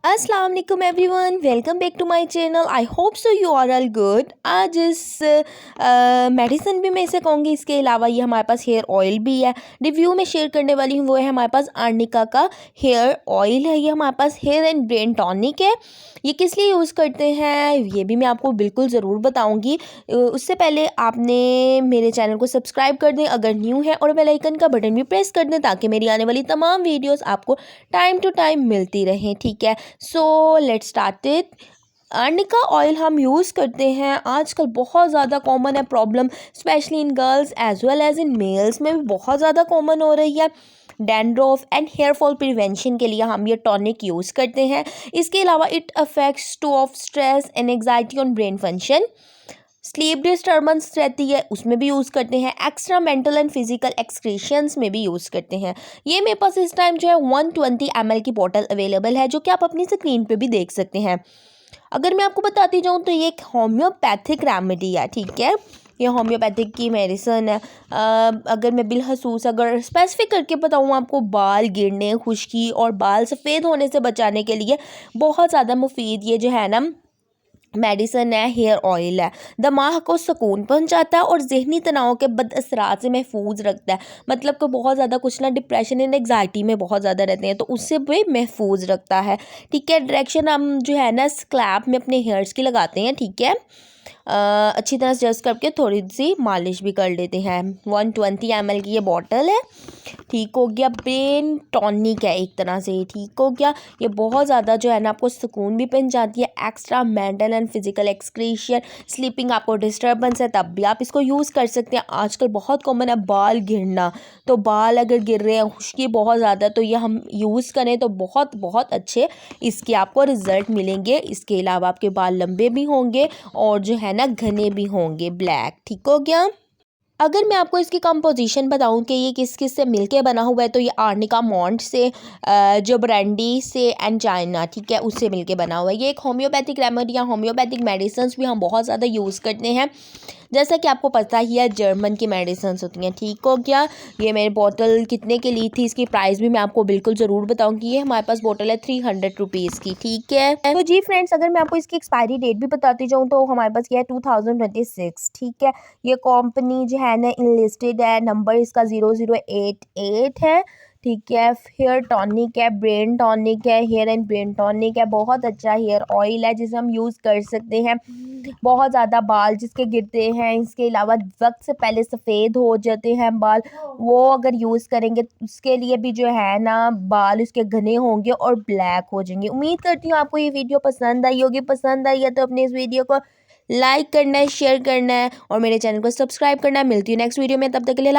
अस्सलाम वालेकुम everyone, welcome back to my channel. I hope so you are all good. आज इस medicine भी मैं इसे कहूँगी, इसके अलावा ये हमारे पास हेयर ऑयल भी है। रिव्यू में शेयर करने वाली हूँ वो है हमारे पास आर्निका का हेयर ऑयल है। ये हमारे पास हेयर एंड ब्रेन टॉनिक है। ये किस लिए यूज़ करते हैं ये भी मैं आपको बिल्कुल ज़रूर बताऊँगी। उससे पहले आपने मेरे चैनल को सब्सक्राइब कर दें अगर न्यू है, और बेल आइकन का बटन भी प्रेस कर दें ताकि मेरी आने वाली तमाम वीडियोज़ आपको टाइम टू टाइम मिलती रहें। ठीक है, so let's start it. Arnica oil हम यूज़ करते हैं, आजकल बहुत ज़्यादा कॉमन है problem, specially in girls as well as in males में भी बहुत ज़्यादा कॉमन हो रही है। Dandruff and hair fall prevention के लिए हम ये टॉनिक यूज़ करते हैं। इसके अलावा it affects two of stress and anxiety on brain function. Sleep disturbance रहती है उसमें भी यूज़ करते हैं। एक्स्ट्रा मेंटल एंड फिजिकल एक्सक्रीशंस में भी यूज़ करते हैं। ये मेरे पास इस टाइम जो है 120 ml की बॉटल अवेलेबल है, जो कि आप अपनी स्क्रीन पे भी देख सकते हैं। अगर मैं आपको बताती जाऊँ तो ये एक होम्योपैथिक रेमेडी है। ठीक है, ये होम्योपैथिक की मेडिसिन है। अगर मैं बिलखसूस अगर स्पेसिफिक करके बताऊँ आपको, बाल गिरने, खुश्की और बाल सफ़ेद होने से बचाने के लिए बहुत ज़्यादा मुफीद ये जो है ना मेडिसन है, हेयर ऑयल है। दिमाग को सुकून पहुंचाता है और जहनी तनाव के बदअसरात से महफूज रखता है। मतलब कि बहुत ज़्यादा कुछ ना डिप्रेशन एंड एग्जाइटी में बहुत ज़्यादा रहते हैं तो उससे भी महफूज रखता है। ठीक है, डायरेक्शन हम जो है ना स्क्रैप में अपने हेयर्स की लगाते हैं। ठीक है, अच्छी तरह से जस्ट करके थोड़ी सी मालिश भी कर लेते हैं। 120 ml की ये बॉटल है। ठीक हो गया, ब्रेन टॉनिक है एक तरह से। ठीक हो गया, ये बहुत ज़्यादा जो है ना आपको सुकून भी पहुंचाती है। Extra mental and physical excretion, sleeping आपको डिस्टर्बेंस है तब भी आप इसको यूज़ कर सकते हैं। आजकल बहुत कॉमन है बाल गिरना, तो बाल अगर गिर रहे हैं, खुश्की बहुत ज़्यादा, तो ये हम यूज़ करें तो बहुत बहुत अच्छे इसके आपको रिज़ल्ट मिलेंगे। इसके अलावा आपके बाल लंबे भी होंगे और जो है ना घने भी होंगे, ब्लैक। ठीक हो गया। अगर मैं आपको इसकी कंपोजिशन बताऊं कि ये किस किस से मिलके बना हुआ है, तो ये आर्निका मॉन्ट से, जो ब्रांडी से एंड चाइना, ठीक है, उससे मिलके बना हुआ है। ये एक होम्योपैथिक रेमेडी या होम्योपैथिक मेडिसिन भी हम बहुत ज़्यादा यूज़ करते हैं। जैसा कि आपको पता ही है जर्मन की मेडिसिन होती हैं। ठीक हो गया, ये मेरी बोतल कितने की ली थी इसकी प्राइस भी मैं आपको बिल्कुल ज़रूर बताऊंगी। ये हमारे पास बोतल है 300 रुपीज़ की। ठीक है, तो जी फ्रेंड्स, अगर मैं आपको इसकी एक्सपायरी डेट भी बताती जाऊँ तो हमारे पास ये है 2026। ठीक है, ये कंपनी जो है ना इनलिस्टेड है, नंबर इसका 0088 है। ठीक है, हेयर टॉनिक है, ब्रेन टॉनिक है, हेयर एंड ब्रेन टॉनिक है। बहुत अच्छा हेयर ऑयल है जिसे हम यूज़ कर सकते हैं। बहुत ज़्यादा बाल जिसके गिरते हैं, इसके अलावा वक्त से पहले सफ़ेद हो जाते हैं बाल, वो अगर यूज़ करेंगे तो उसके लिए भी जो है ना बाल उसके घने होंगे और ब्लैक हो जाएंगे। उम्मीद करती हूँ आपको ये वीडियो पसंद आई होगी। पसंद आई है तो अपने इस वीडियो को लाइक करना है, शेयर करना है और मेरे चैनल को सब्सक्राइब करना है। मिलती हूँ नेक्स्ट वीडियो में, तब तक के लिए